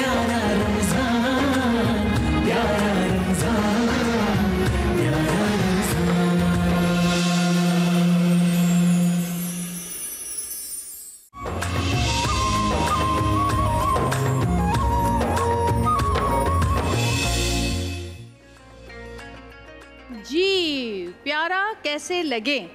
प्यारा रमजान, प्यारा रमजान, प्यारा रमजान। जी प्यारा कैसे लगे,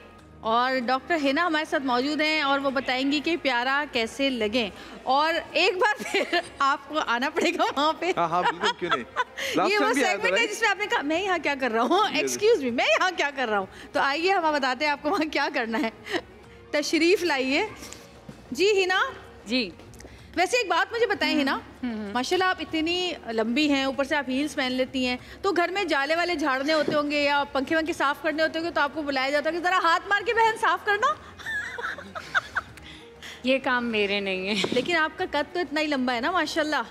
और डॉक्टर हिना हमारे साथ मौजूद हैं और वो बताएंगी कि प्यारा कैसे लगे। और एक बार फिर आपको आना पड़ेगा वहाँ पे। हाँ बिल्कुल, क्यों नहीं। ये वो सेगमेंट है जिसमें आपने कहा मैं यहाँ क्या कर रहा हूँ, एक्सक्यूज मी मैं यहाँ क्या कर रहा हूँ। तो आइए हम बताते हैं आपको वहाँ क्या करना है। तशरीफ लाइए। जी हिना जी, वैसे एक बात मुझे बताएं हिना, माशाल्लाह आप इतनी लंबी हैं, ऊपर से आप हील्स पहन लेती हैं, तो घर में जाले वाले झाड़ने होते होंगे या पंखे वंखे साफ करने होते होंगे, तो आपको बुलाया जाता है कि जरा हाथ मार के बहन साफ करना। ये काम मेरे नहीं है। लेकिन आपका कद तो इतना ही लंबा है ना माशाल्लाह।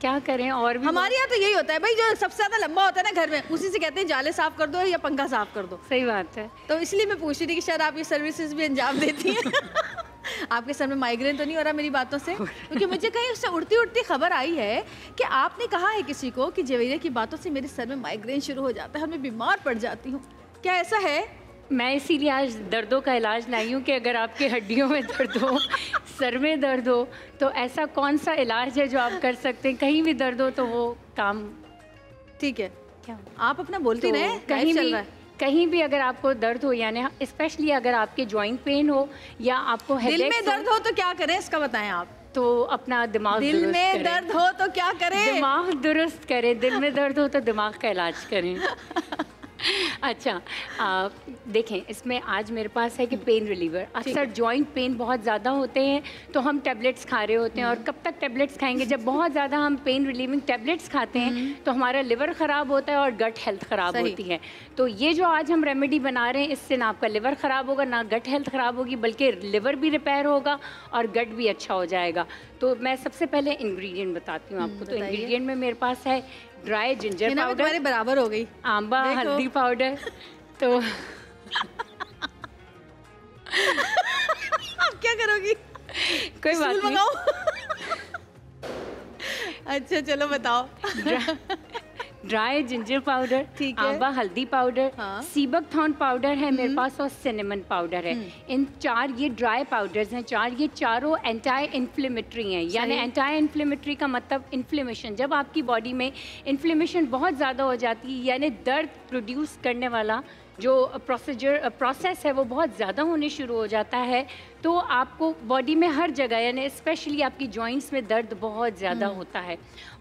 क्या करें, और भी हमारे यहाँ तो यही होता है भाई, जो सबसे ज्यादा लंबा होता है ना घर में, उसी से कहते हैं जाले साफ कर दो या पंखा साफ कर दो। सही बात है। तो इसलिए मैं पूछ रही थी कि शायद आप ये सर्विसेज भी अंजाम देती हैं। आपके सर में माइग्रेन तो नहीं हो रहा मेरी बातों से? क्योंकि मुझे कहीं उससे उड़ती उड़ती खबर आई है कि आपने कहा है किसी को कि जवेरिया की बातों से मेरे सर में माइग्रेन शुरू हो जाता है और मैं बीमार पड़ जाती हूँ। क्या ऐसा है? मैं इसीलिए आज दर्दों का इलाज लाई हूँ कि अगर आपकी हड्डियों में दर्द हो, सर में दर्द हो, तो ऐसा कौन सा इलाज है जो आप कर सकते हैं। कहीं भी दर्द हो तो वो काम ठीक है। क्या आप अपना बोलती तो रहे, कहीं भी अगर आपको दर्द हो, यानी स्पेशली अगर आपके जॉइंट पेन हो या आपको दिल में दर्द हो तो क्या करें इसका बताएं आप। तो अपना दिमाग दिल में दर्द हो तो क्या करें? दिमाग दुरुस्त करें। दिल में दर्द हो तो दिमाग का इलाज करें। अच्छा देखें, इसमें आज मेरे पास है कि पेन रिलीवर। अक्सर जॉइंट पेन बहुत ज़्यादा होते हैं तो हम टैबलेट्स खा रहे होते हैं, और कब तक टैबलेट्स खाएंगे। जब बहुत ज़्यादा हम पेन रिलीविंग टैबलेट्स खाते हैं तो हमारा लिवर ख़राब होता है और गट हेल्थ ख़राब होती है। तो ये जो आज हम रेमेडी बना रहे हैं, इससे ना आपका लिवर ख़राब होगा, ना गट हेल्थ ख़राब होगी, बल्कि लिवर भी रिपेयर होगा और गट भी अच्छा हो जाएगा। तो मैं सबसे पहले इंग्रेडिएंट बताती हूँ आपको। तो इंग्रेडिएंट में मेरे पास है ड्राई जिंजर पाउडर, तुम्हारे बराबर हो गई, आंबा हल्दी पाउडर। तो आप क्या करोगी? कोई बात नहीं। अच्छा चलो बताओ। ड्राई जिंजर पाउडर, आंबा हल्दी पाउडर, सीबक थॉर्न पाउडर है मेरे पास, और सिनेमन पाउडर है। इन चार ये ड्राई पाउडर्स हैं चार। ये चारों एंटी इन्फ्लेमेटरी हैं। यानी एंटी इन्फ्लेमेटरी का मतलब इन्फ्लेमेशन। जब आपकी बॉडी में इन्फ्लेमेशन बहुत ज़्यादा हो जाती है, यानी दर्द प्रोड्यूस करने वाला जो प्रोसेस है वो बहुत ज़्यादा होने शुरू हो जाता है, तो आपको बॉडी में हर जगह, यानी स्पेशली आपकी जॉइंट्स में दर्द बहुत ज़्यादा होता है,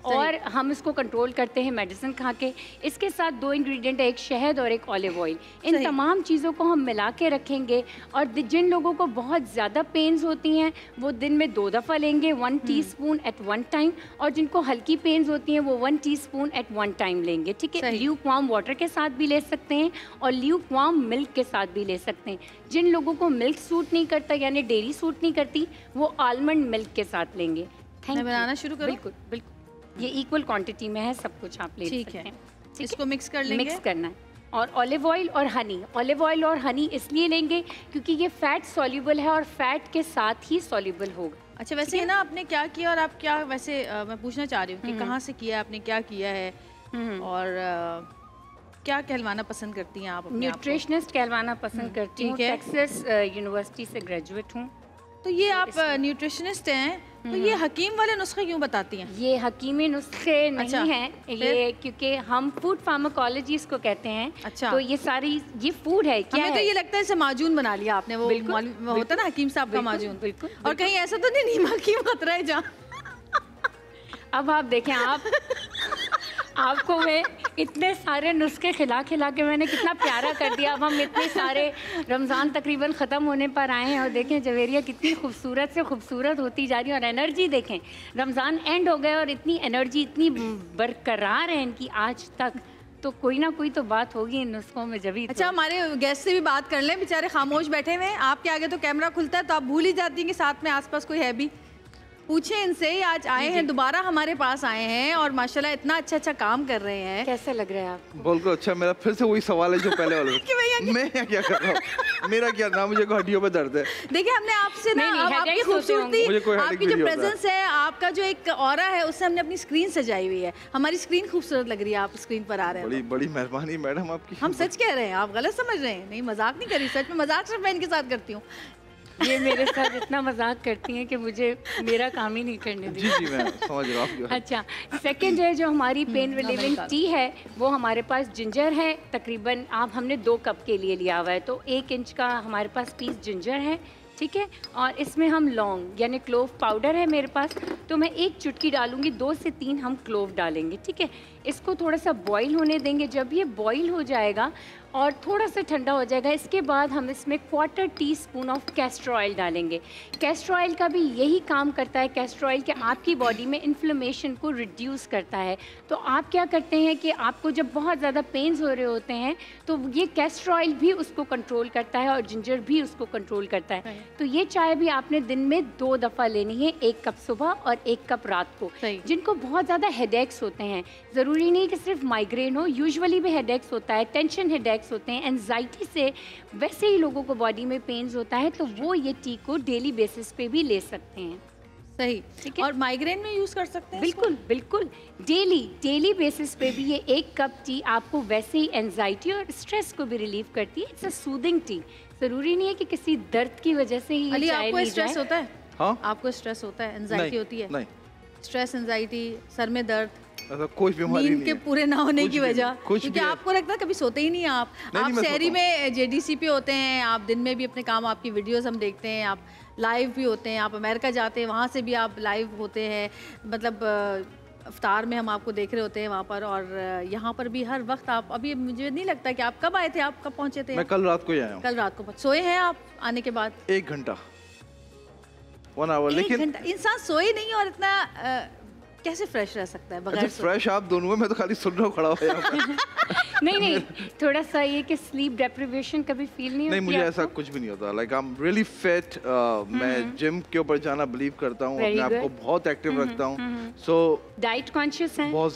और हम इसको कंट्रोल करते हैं मेडिसिन खा के। इसके साथ दो इंग्रेडिएंट है, एक शहद और एक ऑलिव ऑयल। इन तमाम चीज़ों को हम मिला के रखेंगे, और जिन लोगों को बहुत ज़्यादा पेन्स होती हैं वो दिन में 2 दफ़ा लेंगे, 1 टीस्पून एट 1 टाइम, और जिनको हल्की पेन्स होती हैं वो 1 टीस्पून एट 1 टाइम लेंगे। ठीक है। ल्यूक वार्म वाटर के साथ भी ले सकते हैं और ल्यूक वार्म मिल्क के साथ भी ले सकते हैं। जिन लोगों को मिल्क सूट नहीं करता, यानी डेयरी सूट नहीं करती, वो आलमंड मिल्क के साथ लेंगे। मैं बनाना शुरू करूं? बिल्कुल बिल्कुल, ये इक्वल क्वांटिटी में है, सब कुछ आप ले सकते हैं। इसको मिक्स कर लेंगे। मिक्स करना है। और ऑलिव ऑयल और हनी, ऑलिव ऑयल और हनी इसलिए लेंगे क्योंकि ये फैट सॉल्युबल है और फैट के साथ ही सॉल्युबल होगा। अच्छा वैसे है ना, आपने क्या किया और आप क्या, वैसे मैं पूछना चाह रही हूँ कि कहाँ से किया, आपने क्या किया है, और क्या कहलवाना पसंद करती हैं आप? न्यूट्रिशनिस्ट कहलवाना पसंद करती हूँ। टेक्सास यूनिवर्सिटी से ग्रेजुएट हूँ। तो ये आप न्यूट्रिशनिस्ट हैं, तो ये हकीम वाले नुस्खे क्यों बताती हैं? ये हकीमी नुस्खे नहीं हैं, ये क्योंकि हम फूड फार्माकोलॉजी इसको कहते हैं। अच्छा। तो ये सारी ये फूड है। क्या हमें तो ये लगता है इसे माजून बना लिया आपने, वो होता ना हकीम साहब का माजून। बिल्कुल। और कहीं ऐसा तो नहीं नीमा की मत रहे जहाँ। अब आप देखें, आपको मैं इतने सारे नुस्खे खिला खिला के मैंने कितना प्यारा कर दिया। अब हम इतने सारे, रमज़ान तकरीबन ख़त्म होने पर आए हैं, और देखें जवेरिया कितनी खूबसूरत से खूबसूरत होती जा रही है। और एनर्जी देखें, रमज़ान एंड हो गए और इतनी एनर्जी इतनी बरकरार है इनकी आज तक, तो कोई ना कोई तो बात होगी इन नुस्खों में जब ही। अच्छा हमारे गेस्ट से भी बात कर लें, बेचारे खामोश बैठे हुए हैं। आपके आगे तो कैमरा खुलता है तो आप भूल ही जाती हैं कि साथ में आसपास कोई है भी। पूछे इनसे, आज आए हैं दोबारा हमारे पास आए हैं और माशाल्लाह इतना अच्छा अच्छा काम कर रहे हैं। कैसा लग रहा है आपको? बिल्कुल अच्छा। मेरा फिर से वही सवाल है जो पहले वाला कि भैया मैं यहाँ क्या कर रहा हूँ, मेरा क्या ना, मुझे हड्डियों पे दर्द है। देखिए हमने आपसे ना नहीं, आपकी headaches होते खूबसूरती, मुझे कोई आपकी headache जो भी नहीं होता। प्रेजेंस है, आपका जो एक ऑरा है, उससे हमने अपनी स्क्रीन सजाई हुई है। हमारी स्क्रीन खूबसूरत लग रही है, आप स्क्रीन पर आ रहे बड़ी हैं। बड़ी मेहरबानी मैडम आपकी। हम सच कह रहे हैं, आप गलत समझ रहे हैं। नहीं, मजाक नहीं करी, सच में मजाक सिर्फ मैं इनके साथ करती हूँ। ये मेरे साथ इतना मजाक करती हैं कि मुझे मेरा काम ही नहीं करने जी देती। जी मैं समझ रहा हूँ। अच्छा, सेकंड है जो हमारी पेन रिलीविंग टी है, वो हमारे पास जिंजर है। तकरीबन आप हमने 2 कप के लिए लिया हुआ है, तो 1 इंच का हमारे पास पीस जिंजर है, ठीक है। और इसमें हम लौंग यानी क्लोव पाउडर है मेरे पास, तो मैं 1 चुटकी डालूंगी, 2 से 3 हम क्लोव डालेंगे, ठीक है। इसको थोड़ा सा बॉईल होने देंगे। जब ये बॉईल हो जाएगा और थोड़ा सा ठंडा हो जाएगा, इसके बाद हम इसमें 1/4 टीस्पून ऑफ कैस्टर ऑयल डालेंगे। कैस्टर ऑयल का भी यही काम करता है, कैस्टर ऑयल के आपकी बॉडी में इन्फ्लेमेशन को रिड्यूस करता है। तो आप क्या करते हैं कि आपको जब बहुत ज़्यादा पेन्स हो रहे होते हैं, तो ये कैस्टर ऑयल भी उसको कंट्रोल करता है और जिंजर भी उसको कंट्रोल करता है। तो ये चाय भी आपने दिन में 2 दफ़ा लेनी है, 1 कप सुबह और 1 कप रात को। जिनको बहुत ज़्यादा हेडेक्स होते हैं, ज़रूरी नहीं कि सिर्फ माइग्रेन हो, यूजुअली भी हेडेक्स होता है, टेंशन हेडेक्स होते हैं, एंजाइटी से वैसे ही लोगों को बॉडी में पेन्स होता है, तो वो ये टी को डेली बेसिस पे भी ले सकते हैं। सही, ठीक है। और माइग्रेन में यूज कर सकते हैं? बिल्कुल बिल्कुल, डेली बेसिस पे भी ये 1 कप टी आपको वैसे ही एंजाइटी और स्ट्रेस को भी रिलीव करती है। It's a soothing T. जरूरी नहीं है कि किसी दर्द की वजह से ही अली, चाय आपको स्ट्रेस होता है? हाँ, आपको स्ट्रेस होता है, एंजाइटी होती है? नहीं, स्ट्रेस, एंजाइटी, सर में दर्द, ऐसा कोई बीमारी नींद नहीं के है। पूरे ना होने की वजह, कुछ क्योंकि भी है। आपको लगता है कभी सोते ही नहीं हैं आप। आप मैं शहरी सोता में जेडीसी पे होते हैं, आप दिन में भी अपने काम, आपकी वीडियोस हम देखते हैं, आप लाइव भी होते हैं, आप अमेरिका जाते हैं, वहाँ से भी आप लाइव होते हैं। मतलब अफ्तार में हम आपको देख रहे होते हैं वहाँ पर, और यहाँ पर भी हर वक्त आप। अभी मुझे नहीं लगता कि आप कब आए थे, आप कब पहुँचे थे? मैं कल रात को ही आया हूँ। कल रात को सोए हैं आप आने के बाद? 1 घंटा, 1 आवर। लेकिन इंसान सोए नहीं और इतना कैसे फ्रेश रह सकता है बगैर सोए? फ्रेश आप दोनों, मैं तो खाली सुन रहा हूँ खड़ा हुआ यहाँ पर। नहीं, थोड़ा सा ये कि स्लीप डेप्रिवेशन कभी फील नहीं होती? नहीं, मुझे ऐसा कुछ भी नहीं होता। Like I am really fit. मैं जिम के ऊपर जाना बिलीव करता हूँ, अपने आप को बहुत एक्टिव रखता हूँ। सो डाइट कॉन्शियस हैं? बहुत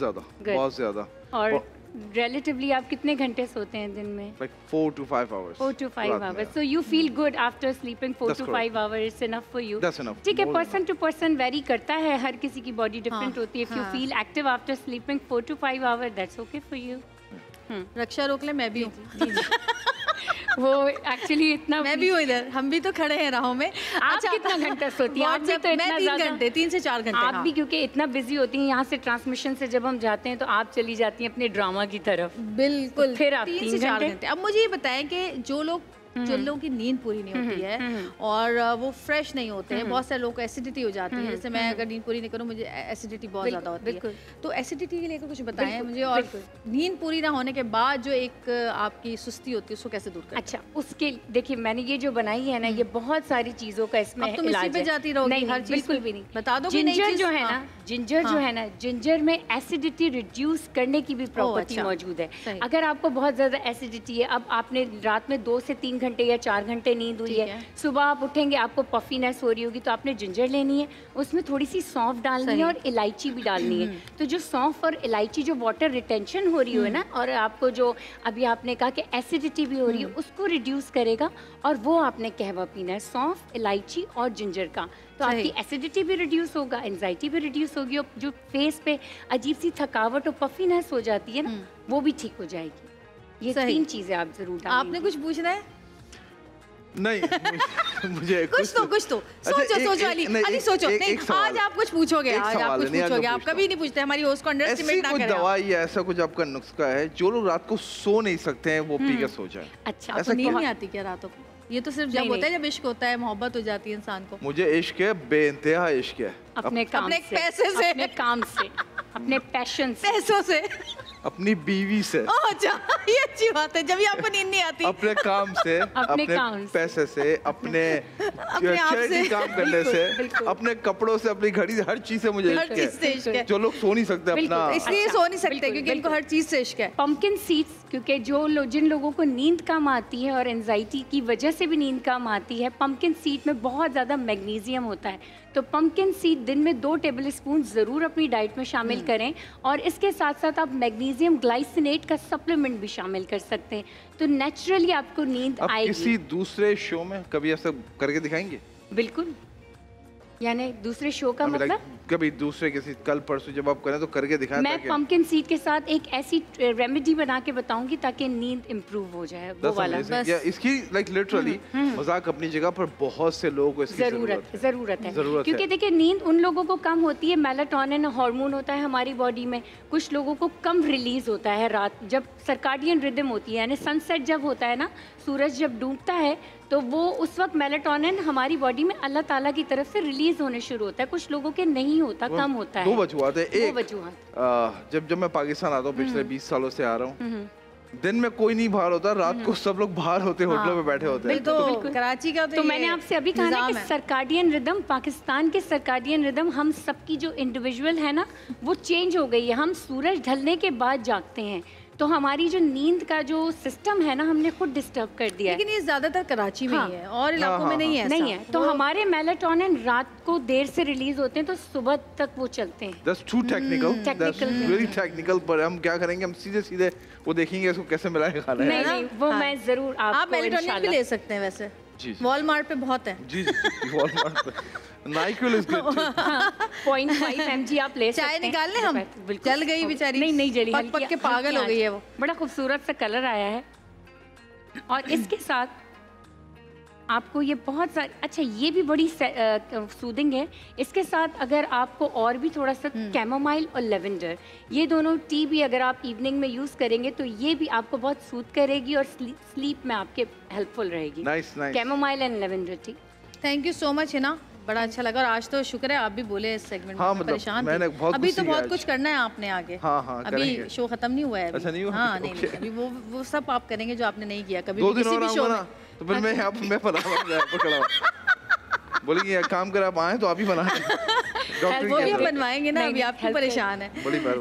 ज़्यादा। और रिलेटिवली आप कितने घंटे सोते हैं दिन में? Like 4 to 5 hours. 4 to 5 hours. So you feel good after sleeping 4 to 5 hours. It's enough for you. That's enough. ठीक है, पर्सन टू पर्सन वेरी करता है, हर किसी की बॉडी डिफरेंट होती है। If you feel active after sleeping 4 to 5 hours, that's okay for you. रक्षा रोक ले, मैं भी हूँ। वो एक्चुअली इतना मैं भी हूँ इधर, हम भी तो खड़े हैं राहों में। आप कितना घंटा सोती हैं? आप भी तो इतना मैं 3 घंटे, 3 से 4 घंटे। आप भी क्योंकि इतना बिजी होती हैं, यहाँ से ट्रांसमिशन से जब हम जाते हैं तो आप चली जाती हैं अपने ड्रामा की तरफ। बिल्कुल, फिर आप 3 से 4 घंटे। अब मुझे ये बताएं कि जो लोगों की नींद पूरी नहीं होती है और वो फ्रेश नहीं होते हैं, बहुत सारे लोगों को एसिडिटी हो जाती है। जैसे मैं अगर नींद पूरी नहीं करूँ, मुझे एसिडिटी बहुत ज़्यादा होती है। तो एसिडिटी के लेकर कुछ बताएं मुझे, और नींद पूरी ना होने के बाद जो एक आपकी सुस्ती होती है, उसको कैसे दूर करें? अच्छा, उसके देखिए मैंने ये जो बनाई है ना, ये बहुत सारी चीज़ों का इसमें अब तुम इसी पे जाती रहोगी हर चीज़? बिल्कुल भी नहीं। बता दो। जिंजर जो है ना, जिंजर में एसिडिटी रिड्यूस करने की भी प्रॉपर्टी मौजूद है। अगर आपको बहुत ज़्यादा एसिडिटी है, अब आपने रात में 2 से 3 घंटे या 4 घंटे नींद हुई है, सुबह आप उठेंगे आपको पफीनेस हो रही होगी, तो आपने जिंजर लेनी है, उसमें थोड़ी सी सौंफ डालनी है और इलायची भी डालनी है। तो जो सौंफ और इलायची जो वाटर रिटेंशन हो रही है ना, और आपको जो अभी आपने कहा कि एसिडिटी भी हो रही है, उसको रिड्यूस करेगा, और वो आपने कहवा पीना है, सौंफ, इलायची और जिंजर का। तो आपकी एसिडिटी भी रिड्यूस होगा, एंजाइटी भी रिड्यूस होगी, और जो फेस पे अजीब सी थकावट और पफीनेस हो जाती है ना, वो भी ठीक हो जाएगी। ये 3 चीजें आप जरूर डालेंगे। आपने कुछ पूछना है? नहीं, मुझे कुछ तो सोचो अली सोचो। नहीं, आज आप कुछ पूछोगे, आज आप कुछ पूछोगे, आप कभी नहीं पूछते। हमारी होस्ट को अंडरएस्टिमेट ना करें। ऐसी कुछ दवाई या ऐसा कुछ आपका नुस्खा है जो लोग रात को सो नहीं सकते हैं, वो पी के सो जाए? अच्छा, ऐसा नींद नहीं आती क्या रातों को? ये तो सिर्फ जब होता है, जब इश्क होता है, मोहब्बत हो जाती है इंसान को। मुझे इश्क है, बेइंतहा इश्क है। अपने पैसे से, अपने काम से, अपने पैशन से, पैसों से, अपनी बीवी से। अच्छा, ये अच्छी बात है, जब भी आपको नींद नहीं आती। अपने काम से, अपने पैसे से, अपने चैरिटी काम करने से, अपने कपड़ों से, अपनी घड़ी से, हर चीज से मुझे इश्क है। जो लोग सो नहीं सकते अपना, इसलिए सो नहीं सकते क्योंकि इनको हर चीज से इश्क है। पंपकिन सीड्स, क्योंकि जिन लोगों को नींद कम आती है और एंजाइटी की वजह से भी नींद कम आती है, पंपकिन सीड में बहुत ज़्यादा मैग्नीशियम होता है। तो पम्पकिन सीड दिन में 2 टेबल स्पून ज़रूर अपनी डाइट में शामिल करें, और इसके साथ साथ आप मैग्नीशियम ग्लाइसिनेट का सप्लीमेंट भी शामिल कर सकते हैं, तो नेचुरली आपको नींद आएगी। किसी दूसरे शो में कभी ऐसा करके दिखाएंगे? बिल्कुल, यानी दूसरे शो का मतलब कभी दूसरे किसी कल परसों जब आप करें तो करके दिखाएं। मैं पम्पकिन सीड के साथ एक ऐसी रेमेडी बना के बताऊंगी ताकि नींद इम्प्रूव हो जाए, वो वाला। बस इसकी लाइक लिटरली मजाक अपनी जगह पर बहुत से लोगों को इसकी जरूरत है क्योंकि देखिए नींद उन लोगों को कम होती है, मेलाटोनिन हार्मोन होता है हमारी बॉडी में, कुछ लोगों को कम रिलीज होता है रात जब सर्काडियन रिदम होती है, यानी सनसेट जब होता है ना, सूरज जब डूबता है तो वो उस वक्त मेलाटोनिन हमारी बॉडी में अल्लाह ताला की तरफ से रिलीज होने शुरू होता है, कुछ लोगों के नहीं होता, कम होता है। 2 वजूहत है। एक जब मैं पाकिस्तान आता हूँ, पिछले 20 सालों से आ रहा हूँ, दिन में कोई नहीं बाहर होता, रात को सब लोग बाहर होते, होटलों में बैठे होते हैं। तो कराची का तो मैंने आपसे अभी कहा ना कि सर्काडियन रिदम, पाकिस्तान के सर्काडियन रिदम हम सबकी जो इंडिविजुअल है ना वो चेंज हो गई है। हम सूरज ढलने के बाद जागते हैं, तो हमारी जो नींद का जो सिस्टम है ना हमने खुद डिस्टर्ब कर दिया है। लेकिन ये ज्यादातर कराची में ही है और इलाकों में नहीं है। नहीं है, तो हमारे मेलाटोनिन रात को देर से रिलीज होते हैं तो सुबह तक वो चलते हैं। That's too technical. That's really technical, पर हम क्या करेंगे, हम सीधे वो देखेंगे इसको कैसे मिलाएंगे खाना। नहीं, वो मैं जरूर आप मेलाटोनिन भी ले सकते हैं वैसे, वॉलमार्ट पे बहुत है। जी वॉलमार्ट पे NyQuil is good too. 0.5 mg आप ले सकते हैं। चाय निकाल लें हम? जल गई बेचारी। नहीं जली, पक के पागल हो गई है वो। बड़ा खूबसूरत सा कलर आया है, और इसके साथ आपको ये बहुत सारी, अच्छा ये भी बड़ी सूदिंग है। इसके साथ अगर आपको और भी थोड़ा सा कैमोमाइल और लेवेंडर, ये दोनों टी भी अगर आप इवनिंग में यूज़ करेंगे तो ये भी आपको बहुत सूद करेगी और स्लीप में आपके हेल्पफुल रहेगी। Chamomile and lavender T. Thank you so much Hina, बड़ा अच्छा लगा, और आज तो शुक्र है आप भी बोले इस सेगमेंट में। मतलब परेशान अभी तो बहुत कुछ करना है आपने आगे। अभी शो खत्म नहीं हुआ है। अच्छा नहीं हुआ? हाँ नहीं, अभी वो सब आप करेंगे जो आपने नहीं किया कभी भी किसी भी शो में। तो फिर मैं बोलेंगे काम कर, आप आए तो आप ही बना वो भी हम बनवाएंगे ना, अभी आप क्यों परेशान है।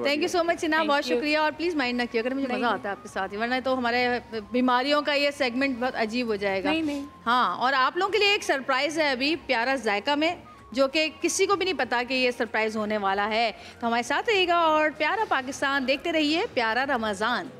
Thank you so much Sinha, बहुत शुक्रिया, और प्लीज माइंड ना किया अगर मुझे मजा आता है आपके साथ, वरना तो हमारे बीमारियों का ये सेगमेंट बहुत अजीब हो जाएगा। हाँ, और आप लोगों के लिए एक सरप्राइज है अभी प्यारा जायका में, जो कि किसी को भी नहीं पता कि ये सरप्राइज होने वाला है, तो हमारे साथ रहिएगा और प्यारा पाकिस्तान देखते रहिए, प्यारा रमजान।